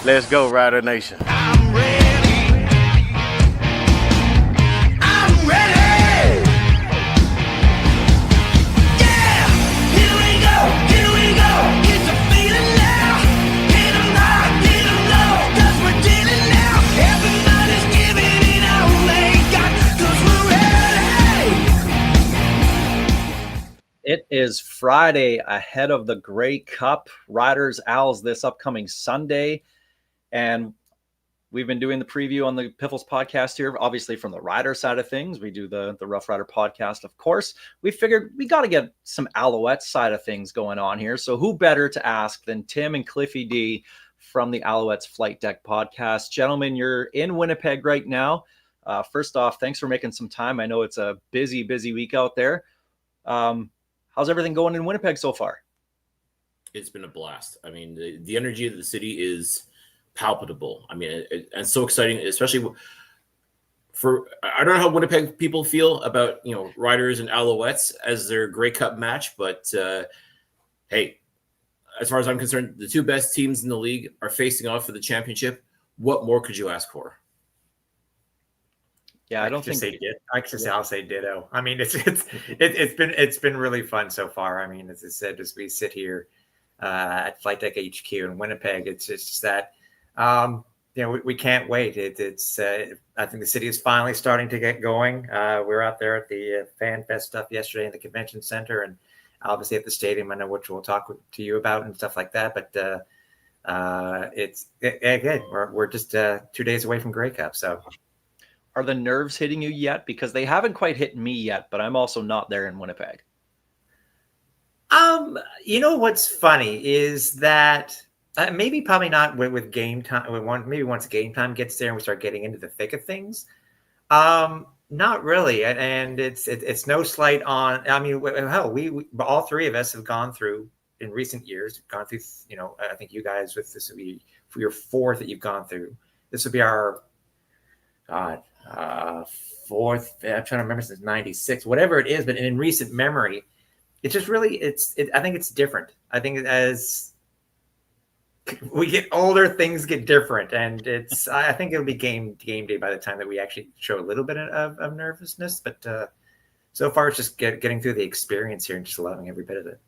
Let's go, Rider Nation. I'm ready. I'm ready. Yeah, here we go. It's a feeling now. Get 'em high, get 'em low, 'cause we're dealing now. Everybody's giving it all they got, 'cause we're ready. It is Friday ahead of the Grey Cup. Riders Owls this upcoming Sunday. And we've been doing the preview on the Piffles podcast here, obviously from the Rider side of things. We do the Rough Rider podcast, of course. We figured we got to get some Alouettes side of things going on here. So who better to ask than Tim and Cliffy D from the Alouettes Flight Deck podcast. Gentlemen, you're in Winnipeg right now. First off, thanks for making some time. I know it's a busy week out there. How's everything going in Winnipeg so far? It's been a blast. I mean, the energy of the city is palpable. I mean, and so exciting, especially for, I don't know how Winnipeg people feel about, Riders and Alouettes as their Grey Cup match, but hey, as far as I'm concerned, the two best teams in the league are facing off for the championship. What more could you ask for? Yeah, I don't think I'll say ditto. I mean, it's been really fun so far. I mean, as I said, as we sit here at Flight Deck HQ in Winnipeg, it's just that we can't wait. I think the city is finally starting to get going. We were out there at the Fan Fest stuff yesterday in the convention center, and obviously at the stadium. I know which we'll talk to you about and stuff like that. But again, we're just 2 days away from Grey Cup, so. Are the nerves hitting you yet? Because they haven't quite hit me yet, but I'm also not there in Winnipeg. What's funny is that probably not with game time. Maybe once game time gets there and we start getting into the thick of things. Not really, and it's no slight on. I mean, hell, we all three of us have gone through in recent years. Gone through, I think you guys with this will be for your fourth that you've gone through. This will be our fourth. I'm trying to remember since '96, whatever it is. But in recent memory, it's just really I think it's different. I think as we get older, things get different, and I think it'll be game day by the time that we actually show a little bit of nervousness. But so far, it's just getting through the experience here and just loving every bit of it.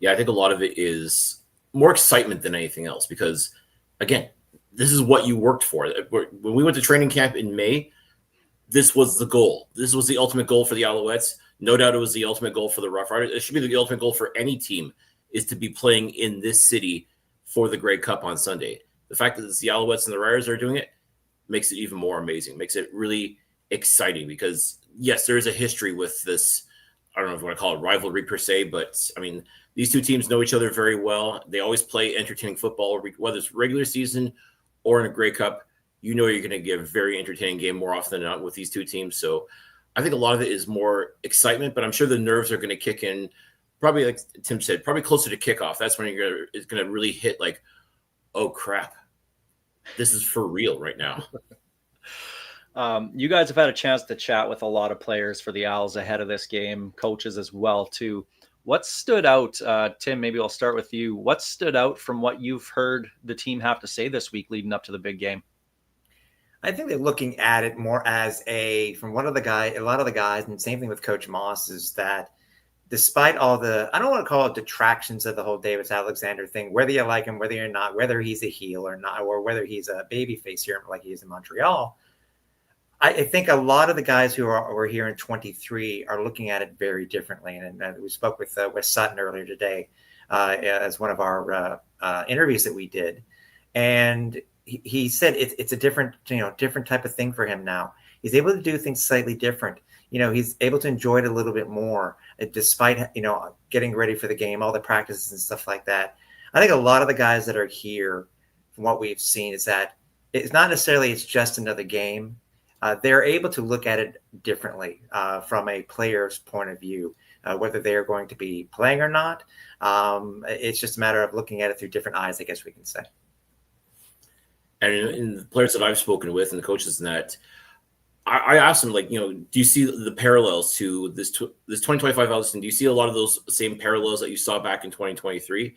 Yeah, I think a lot of it is more excitement than anything else because, again, this is what you worked for. When we went to training camp in May, this was the goal. This was the ultimate goal for the Alouettes. No doubt it was the ultimate goal for the Rough Riders. It should be the ultimate goal for any team is to be playing in this city for the Grey Cup on Sunday. The fact that the Alouettes and the Riders are doing it makes it even more amazing, makes it really exciting because, yes, there is a history with this. I don't know if you want to call it rivalry per se, but, I mean, these two teams know each other very well. They always play entertaining football, whether it's regular season or in a Grey Cup. You're going to get a very entertaining game more often than not with these two teams. So I think a lot of it is more excitement, but I'm sure the nerves are going to kick in probably, like Tim said, probably closer to kickoff. That's when it's going to really hit like, oh, crap. This is for real right now. You guys have had a chance to chat with a lot of players for the Owls ahead of this game, coaches as well, too. What stood out, Tim, maybe I'll start with you. What stood out from what you've heard the team have to say this week leading up to the big game? I think they're looking at it more as a lot of the guys, and same thing with Coach Moss, is that despite all the, I don't want to call it detractions of the whole Davis Alexander thing, whether you like him, whether you're not, whether he's a heel or not, or whether he's a baby face here like he is in Montreal, I think a lot of the guys who are here in 23 are looking at it very differently. And we spoke with Wes Sutton earlier today as one of our interviews that we did. And he said it's a different type of thing for him now. He's able to do things slightly different. He's able to enjoy it a little bit more despite, getting ready for the game, all the practices and stuff like that. I think a lot of the guys that are here, from what we've seen, is that it's not necessarily it's just another game. They're able to look at it differently from a player's point of view, whether they're going to be playing or not. It's just a matter of looking at it through different eyes, I guess we can say. And in the players that I've spoken with and the coaches in that, I asked them, do you see the parallels to this 2025 Allison? Do you see a lot of those same parallels that you saw back in 2023?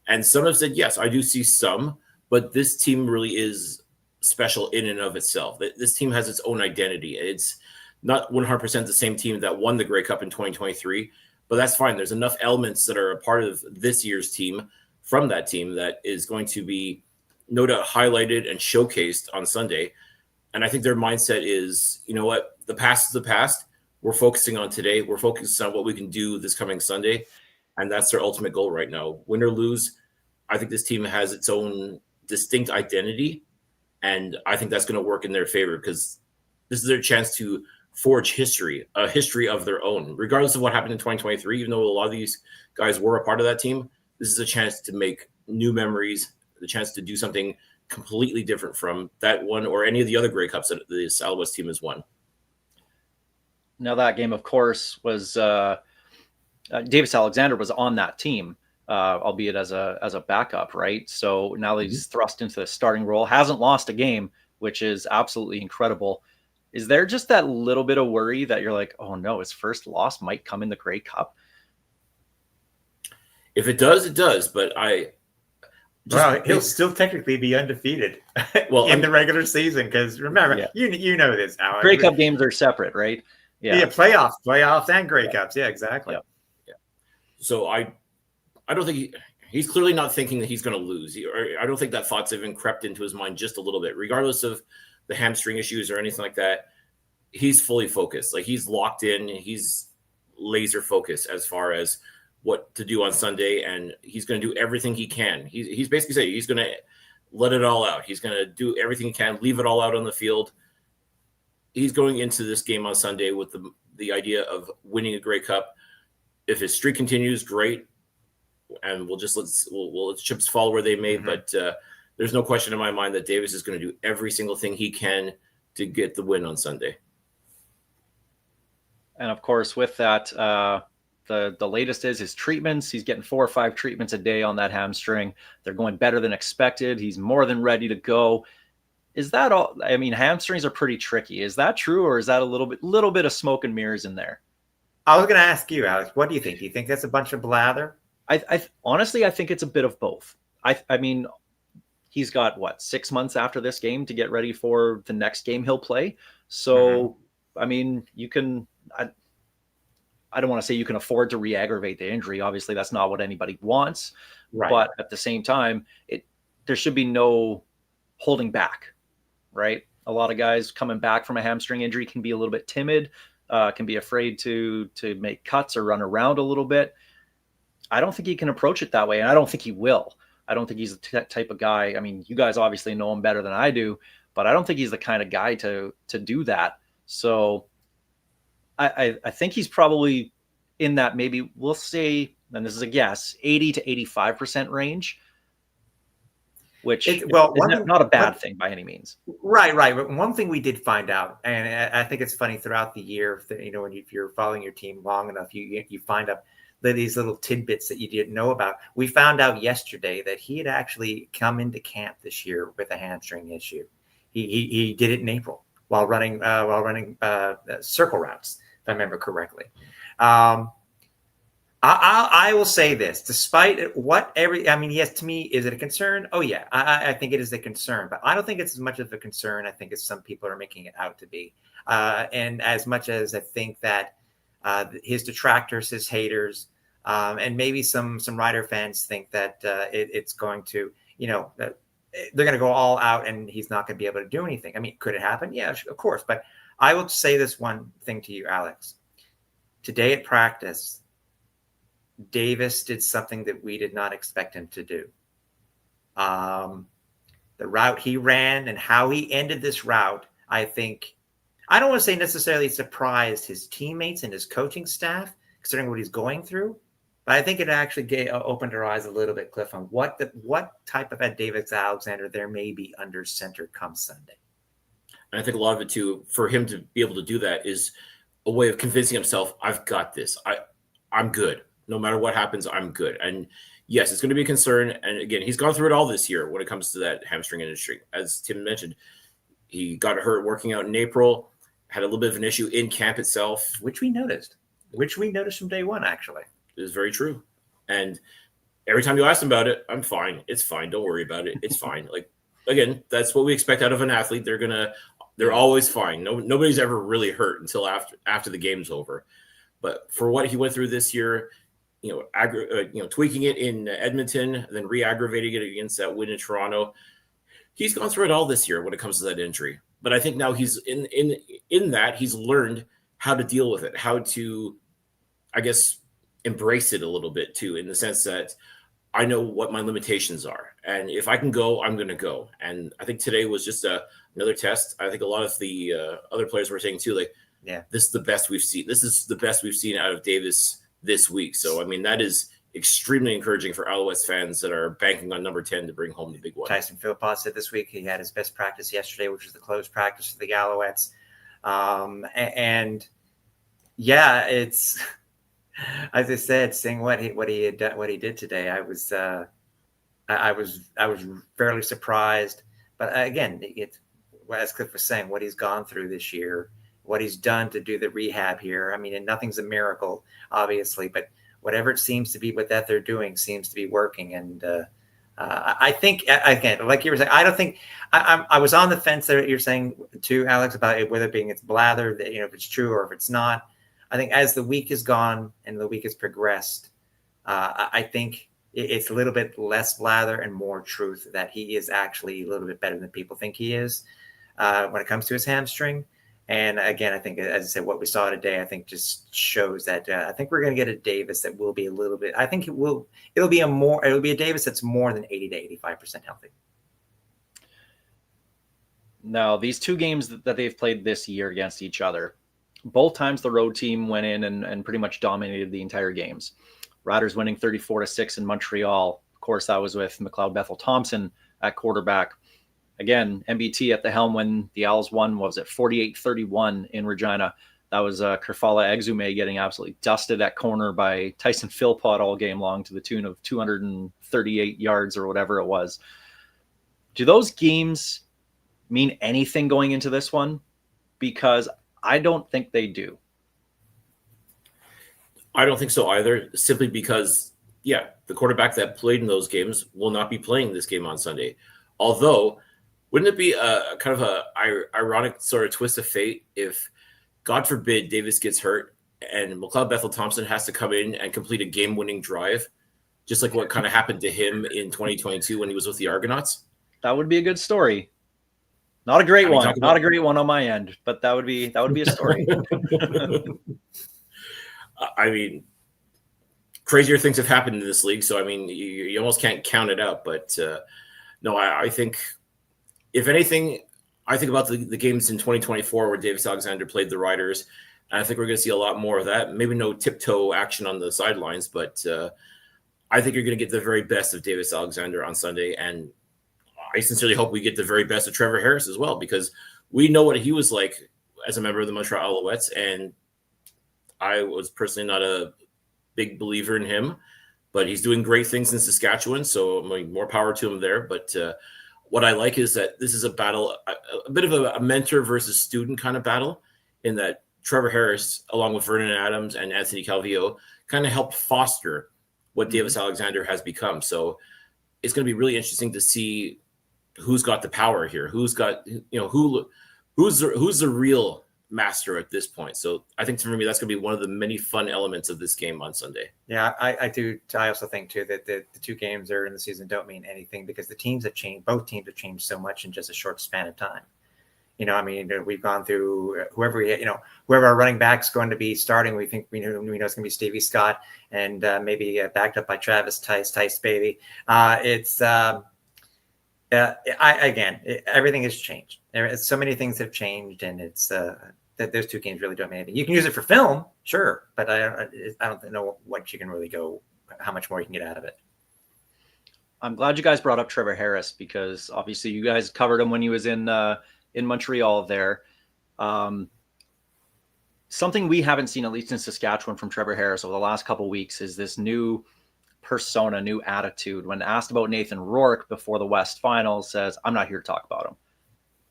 And some have said, yes, I do see some, but this team really is special in and of itself. This team has its own identity. It's not 100% the same team that won the Grey Cup in 2023, but that's fine. There's enough elements that are a part of this year's team from that team that is going to be no doubt highlighted and showcased on Sunday. And I think their mindset is, you know what, the past is the past. We're focusing on today. We're focused on what we can do this coming Sunday. And that's their ultimate goal right now. Win or lose, I think this team has its own distinct identity. And I think that's going to work in their favor because this is their chance to forge history, a history of their own. Regardless of what happened in 2023, even though a lot of these guys were a part of that team, this is a chance to make new memories, the chance to do something completely different from that one or any of the other Grey Cups that this Alouettes team has won. Now that game, of course, was Davis Alexander was on that team, albeit as a backup, right? So now he's thrust into the starting role, hasn't lost a game, which is absolutely incredible. Is there just that little bit of worry that you're like, oh no, his first loss might come in the Grey Cup? If it does, it does. But he'll still technically be undefeated well in the regular season because remember, you know this, Alex. Grey Cup games are separate, right? Yeah, playoffs, and Grey Cups. Yeah, exactly. Yeah. So I don't think he's clearly not thinking that he's going to lose. I don't think that thought's even crept into his mind just a little bit, regardless of the hamstring issues or anything like that. He's fully focused. Like he's locked in. He's laser focused as far as what to do on Sunday, and he's going to do everything he can. He's basically saying he's going to let it all out. He's going to do everything he can, leave it all out on the field. He's going into this game on Sunday with the idea of winning a Grey Cup. If his streak continues, great, and we'll let chips fall where they may. But there's no question in my mind that Davis is going to do every single thing he can to get the win on Sunday. And of course, with that, the latest is his treatments. He's getting 4 or 5 treatments a day on that hamstring. They're going better than expected. He's more than ready to go. Is that all? I mean, hamstrings are pretty tricky. Is that true, or is that a little bit of smoke and mirrors in there? I was going to ask you, Alex, what do you think? Do you think that's a bunch of blather? I honestly, I think it's a bit of both. I mean, he's got 6 months after this game to get ready for the next game he'll play. So, I mean, you can. I don't want to say you can afford to re-aggravate the injury. Obviously, that's not what anybody wants. Right. But at the same time, there should be no holding back, right? A lot of guys coming back from a hamstring injury can be a little bit timid, can be afraid to make cuts or run around a little bit. I don't think he can approach it that way, and I don't think he will. I don't think he's the type of guy. I mean, you guys obviously know him better than I do, but I don't think he's the kind of guy to do that. So I think he's probably in that, maybe we'll say, and this is a guess, 80 to 85% range, which is not a bad thing by any means. Right. But one thing we did find out, and I think it's funny throughout the year, that, if you're following your team long enough, you find out these little tidbits that you didn't know about. We found out yesterday that he had actually come into camp this year with a hamstring issue. He did it in April while running circle routes, if I remember correctly. I will say this, despite yes, to me, is it a concern? Oh yeah, I think it is a concern, but I don't think it's as much of a concern, I think, as some people are making it out to be. And as much as I think that his detractors, his haters, and maybe some Rider fans think that it's going to, they're going to go all out and he's not going to be able to do anything. I mean, could it happen? Yeah, of course. But I will say this one thing to you, Alex. Today at practice, Davis did something that we did not expect him to do. The route he ran and how he ended this route, I think, I don't want to say necessarily surprised his teammates and his coaching staff, considering what he's going through, but I think it actually opened our eyes a little bit, Cliff, on what type of Ed Davis Alexander there may be under center come Sunday. And I think a lot of it too, for him to be able to do that, is a way of convincing himself, I've got this. I'm good. No matter what happens, I'm good. And yes, it's going to be a concern. And again, he's gone through it all this year when it comes to that hamstring industry. As Tim mentioned, he got hurt working out in April, had a little bit of an issue in camp itself. Which we noticed from day one, actually. It is very true. And every time you ask him about it, I'm fine. It's fine. Don't worry about it. It's fine. Like, again, that's what we expect out of an athlete. They're always fine. Nobody's ever really hurt until after the game's over. But for what he went through this year, tweaking it in Edmonton, then re-aggravating it against that win in Toronto, he's gone through it all this year when it comes to that injury. But I think now he's in that he's learned how to deal with it, how to, I guess, embrace it a little bit too, in the sense that I know what my limitations are, and if I can go, I'm going to go. And I think today was just another test. I think a lot of the other players were saying too, like, this is the best we've seen. This is the best we've seen out of Davis this week. So, I mean, that is extremely encouraging for Alouettes fans that are banking on number 10 to bring home the big one. Tyson Philpott said this week he had his best practice yesterday, which was the closed practice for the Alouettes. It's, as I said, seeing what he did today, I was fairly surprised. But again, as Cliff was saying, what he's gone through this year, what he's done to do the rehab here. I mean, and nothing's a miracle, obviously, but whatever it seems to be, what that they're doing seems to be working. And I think, again, like you were saying, I don't think I was on the fence there. You're saying too, Alex, about it, whether it's blather, that, if it's true or if it's not. I think as the week has gone and the week has progressed, I think it's a little bit less blather and more truth that he is actually a little bit better than people think he is when it comes to his hamstring. And again, I think, as I said, what we saw today, I think just shows that I think we're going to get a Davis that will be a little bit. I think it'll be a Davis that's more than 80 to 85% healthy. Now, these two games that they've played this year against each other, both times the road team went in and pretty much dominated the entire games. Riders winning 34-6 in Montreal. Of course, that was with McLeod Bethel Thompson at quarterback. Again, MBT at the helm when the Owls won, was it 48-31 in Regina? That was Kerfala Exume getting absolutely dusted at corner by Tyson Philpott all game long to the tune of 238 yards or whatever it was. Do those games mean anything going into this one? Because I don't think they do. I don't think so either, simply because, the quarterback that played in those games will not be playing this game on Sunday. Although, wouldn't it be a kind of a ironic sort of twist of fate if, God forbid, Davis gets hurt and McLeod Bethel Thompson has to come in and complete a game-winning drive, just like what kind of happened to him in 2022 when he was with the Argonauts? That would be a good story. Not a great one. Not a great one on my end, but that would be a story. I mean, crazier things have happened in this league, so I mean, you almost can't count it out. But no, I think, if anything, I think about the games in 2024 where Davis Alexander played the Riders, and I think we're going to see a lot more of that. Maybe no tiptoe action on the sidelines, but I think you're going to get the very best of Davis Alexander on Sunday, and I sincerely hope we get the very best of Trevor Harris as well, because we know what he was like as a member of the Montreal Alouettes, and I was personally not a big believer in him, but he's doing great things in Saskatchewan, so more power to him there. But what I like is that this is a battle, a bit of a mentor versus student kind of battle, in that Trevor Harris, along with Vernon Adams and Anthony Calvillo, kind of helped foster what Davis Alexander has become. So it's going to be really interesting to see who's got the power here, who's the real master at this point. So I think, for me, that's going to be one of the many fun elements of this game on Sunday. Yeah, I do. I also think too that the two games that are in the season don't mean anything, because the teams have changed. Both teams have changed so much in just a short span of time. I mean, we've gone through whoever our running back's going to be starting. We know it's going to be Stevie Scott, and maybe backed up by Travis Tice baby. Everything has changed. So many things have changed, and it's that those two games really don't mean anything. You can use it for film, sure, but I don't know what you can really how much more you can get out of it. I'm glad you guys brought up Trevor Harris, because obviously you guys covered him when he was in Montreal there. Something we haven't seen, at least in Saskatchewan, from Trevor Harris over the last couple of weeks is this new persona, new attitude. When asked about Nathan Rourke before the West Finals, says, "I'm not here to talk about him.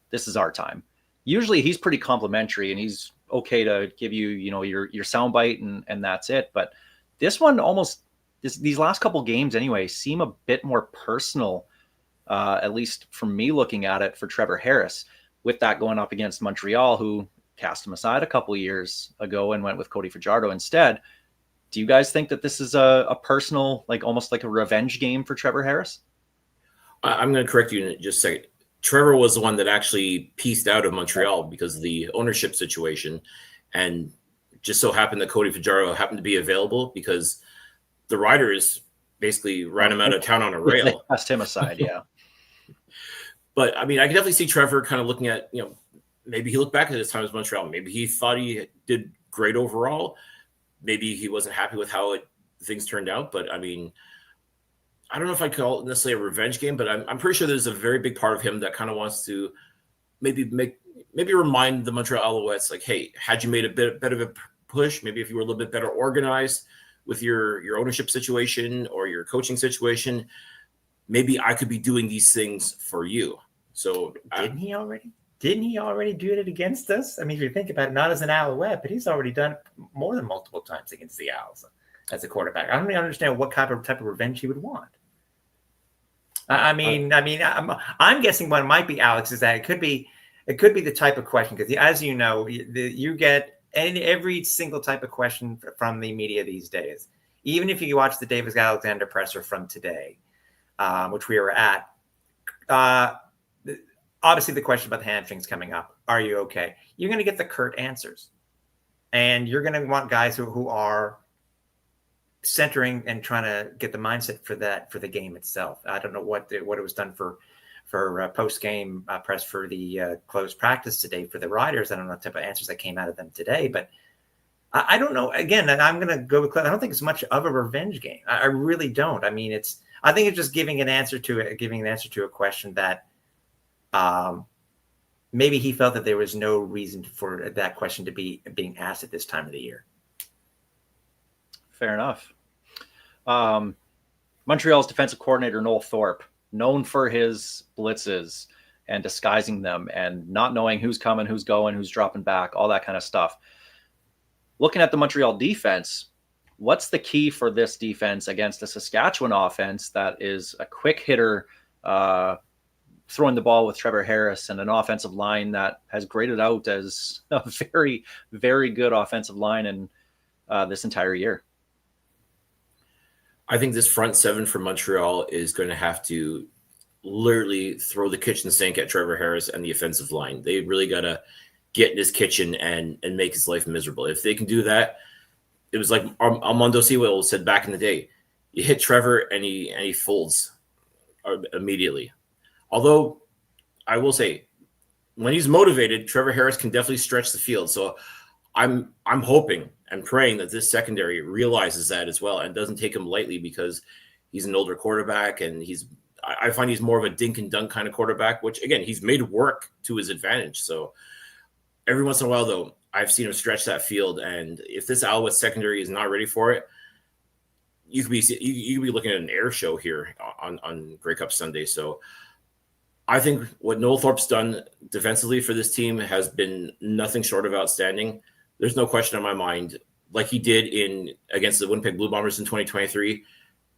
This is our time." Usually he's pretty complimentary and he's okay to give you, your soundbite and that's it. But this one almost these last couple games anyway seem a bit more personal, at least from me looking at it, for Trevor Harris, with that going up against Montreal, who cast him aside a couple years ago and went with Cody Fajardo instead. Do you guys think that this is a personal, like almost like a revenge game for Trevor Harris? I'm going to correct you in just a second. Trevor was the one that actually pieced out of Montreal because of the ownership situation, and just so happened that Cody Fajardo happened to be available because the Riders basically ran him out of town on a rail. They cast him aside, yeah. But I mean, I can definitely see Trevor kind of looking at, maybe he looked back at his time as Montreal. Maybe he thought he did great overall. Maybe he wasn't happy with how things turned out. But I mean, I don't know if I call it necessarily a revenge game, but I'm pretty sure there's a very big part of him that kind of wants to maybe remind the Montreal Alouettes, like, hey, had you made a bit of a push, maybe if you were a little bit better organized with your ownership situation or your coaching situation, maybe I could be doing these things for you. So Didn't he already do it against us? I mean, if you think about it, not as an Alouette, but he's already done it more than multiple times against the Owls as a quarterback. I don't really understand what type of revenge he would want. I'm guessing what might be, Alex, is that it could be the type of question, because as you know, you get every single type of question from the media these days. Even if you watch the Davis Alexander presser from today, which we were at, obviously the question about the hamstrings coming up. Are you okay? You're going to get the curt answers, and you're going to want guys who are centering and trying to get the mindset for the game itself. I don't know what it was done for post game press for the closed practice today for the Riders. I don't know what type of answers that came out of them today, but I don't know. Again, I'm going to go with Cliff. I don't think it's much of a revenge game. I really don't. I mean, I think it's just giving an answer to a question that maybe he felt that there was no reason for that question to be being asked at this time of the year. Fair enough. Montreal's defensive coordinator, Noel Thorpe, known for his blitzes and disguising them and not knowing who's coming, who's going, who's dropping back, all that kind of stuff. Looking at the Montreal defense, what's the key for this defense against a Saskatchewan offense that is a quick hitter, throwing the ball with Trevor Harris, and an offensive line that has graded out as a very, very good offensive line in this entire year? I think this front seven for Montreal is going to have to literally throw the kitchen sink at Trevor Harris and the offensive line. They really got to get in his kitchen and make his life miserable. If they can do that, it was like Armando Sewell said back in the day, you hit Trevor and he folds immediately. Although I will say, when he's motivated, Trevor Harris can definitely stretch the field. So I'm hoping and praying that this secondary realizes that as well and doesn't take him lightly, because he's an older quarterback, and I find he's more of a dink and dunk kind of quarterback, which again, he's made work to his advantage. So every once in a while, though, I've seen him stretch that field, and if this Alouette secondary is not ready for it, you could be looking at an air show here on Grey Cup Sunday. So I think what Noel Thorpe's done defensively for this team has been nothing short of outstanding. There's no question in my mind, like he did against the Winnipeg Blue Bombers in 2023,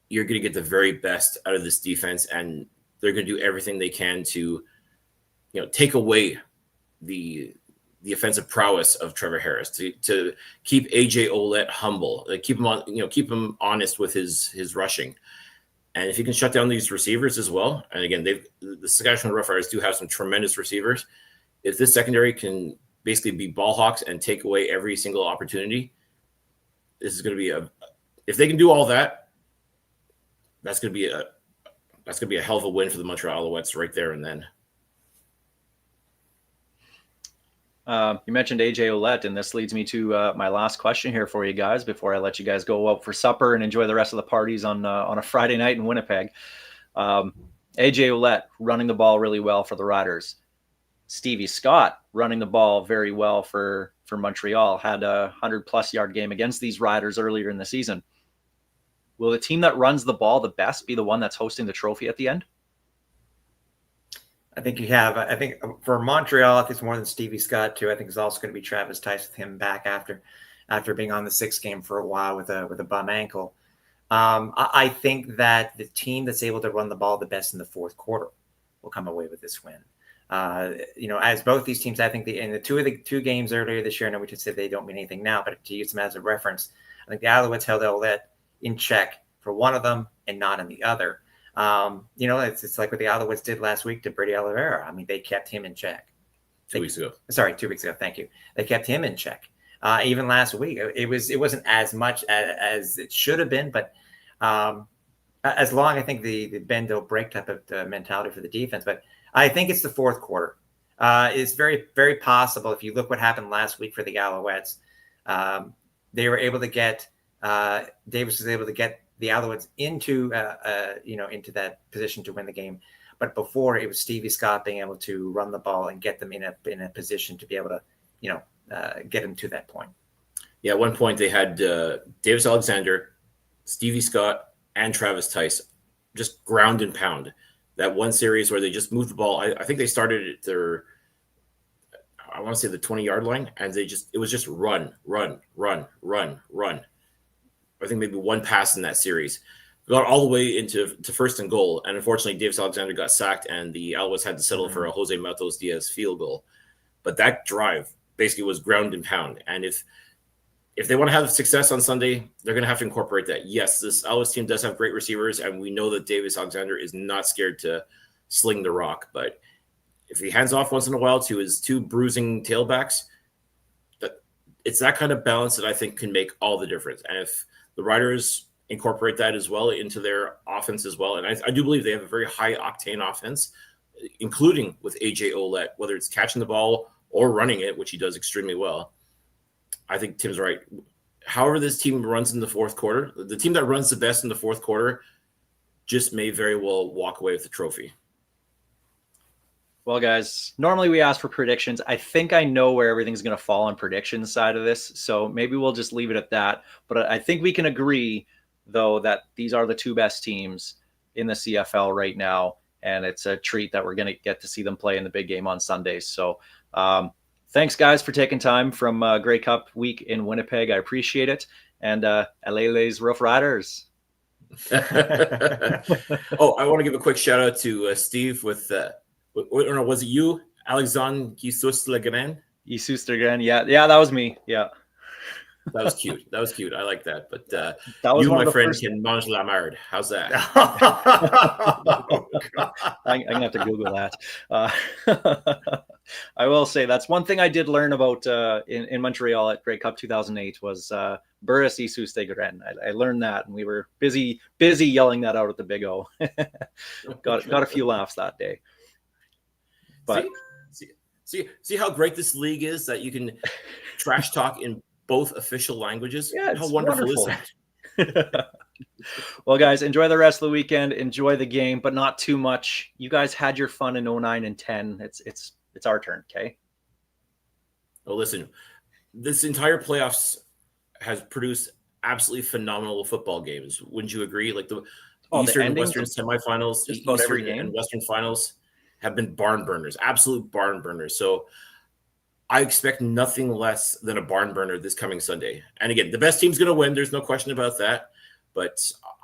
you're going to get the very best out of this defense, and they're going to do everything they can to, take away the offensive prowess of Trevor Harris, to keep AJ Ouellette humble, keep him honest with his rushing. And if you can shut down these receivers as well, and again, the Saskatchewan Roughriders do have some tremendous receivers. If this secondary can basically be ball hawks and take away every single opportunity, this is going to be if they can do all that, that's going to be a hell of a win for the Montreal Alouettes right there and then. You mentioned AJ Ouellette, and this leads me to my last question here for you guys before I let you guys go out for supper and enjoy the rest of the parties on a Friday night in Winnipeg. AJ Ouellette running the ball really well for the Riders. Stevie Scott running the ball very well for Montreal, had a 100-plus yard game against these Riders earlier in the season. Will the team that runs the ball the best be the one that's hosting the trophy at the end? I think for Montreal, I think it's more than Stevie Scott too. I think it's also going to be Travis Tice with him back after being on the 6th game for a while with a bum ankle. I think that the team that's able to run the ball the best in the fourth quarter will come away with this win. As both these teams, I think in the two games earlier this year, I know we just said they don't mean anything now, but to use them as a reference, I think the Alouettes held Alouette in check for one of them and not in the other. It's like what the Alouettes did last week to Brady Oliveira. I mean, they kept him in check. 2 weeks ago. Sorry, 2 weeks ago. Thank you. They kept him in check. Even last week, it wasn't as much as it should have been, but as long, I think the bend don't break type of mentality for the defense. But I think it's the fourth quarter. It's very, very possible. If you look what happened last week for the Alouettes, they were able to get Davis was able to get the Alouettes into that position to win the game. But before, it was Stevie Scott being able to run the ball and get them in a position to be able to get them to that point. Yeah, at one point they had Davis Alexander, Stevie Scott, and Travis Tice just ground and pound. That one series where they just moved the ball. I think they started at the 20-yard line, and it was just run. I think maybe one pass in that series. Got all the way to first and goal, and unfortunately Davis Alexander got sacked, and the Alouettes had to settle for a Jose Matos Diaz field goal. But that drive basically was ground and pound. And if they want to have success on Sunday, they're going to have to incorporate that. Yes, this Alouettes team does have great receivers, and we know that Davis Alexander is not scared to sling the rock. But if he hands off once in a while to his two bruising tailbacks, it's that kind of balance that I think can make all the difference. And if the Riders incorporate that as well into their offense as well, and I do believe they have a very high-octane offense, including with A.J. Ouellette, whether it's catching the ball or running it, which he does extremely well. I think Tim's right. However this team runs in the fourth quarter, the team that runs the best in the fourth quarter just may very well walk away with the trophy. Well, guys, normally we ask for predictions. I think I know where everything's going to fall on predictions side of this, so maybe we'll just leave it at that. But I think we can agree, though, that these are the two best teams in the CFL right now, and it's a treat that we're going to get to see them play in the big game on Sundays. So thanks, guys, for taking time from Grey Cup week in Winnipeg. I appreciate it. And Alouettes Rough Riders. I want to give a quick shout out to Steve with was it you, Alexandre Gisus-Legren? Gisus-Legren, yeah, that was me. Yeah, that was cute. I like that. But that was you, my friend, can mange la merde. How's that? I'm gonna have to Google that. I will say that's one thing I did learn about in Montreal at Grey Cup 2008 was Burris Gisus-Legren. I learned that, and we were busy yelling that out at the Big O. got a few laughs that day. But see how great this league is, that you can trash talk in both official languages. Yeah, how wonderful is that? Well, guys, enjoy the rest of the weekend. Enjoy the game, but not too much. You guys had your fun in 09 and 10. It's our turn, okay? Well, listen, this entire playoffs has produced absolutely phenomenal football games. Wouldn't you agree? Like the Eastern and Western semifinals, just about every Eastern game and Western finals have been barn burners, absolute barn burners. So I expect nothing less than a barn burner this coming Sunday. And again, the best team's going to win. There's no question about that. But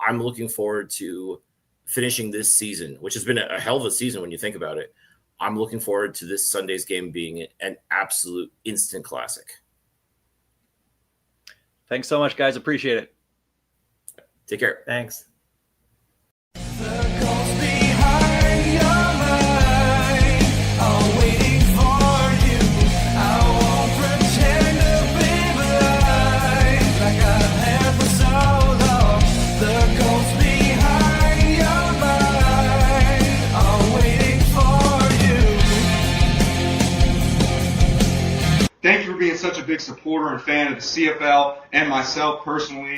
I'm looking forward to finishing this season, which has been a hell of a season when you think about it. I'm looking forward to this Sunday's game being an absolute instant classic. Thanks so much, guys. Appreciate it. Take care. Thanks. Thank you for being such a big supporter and fan of the CFL and myself personally.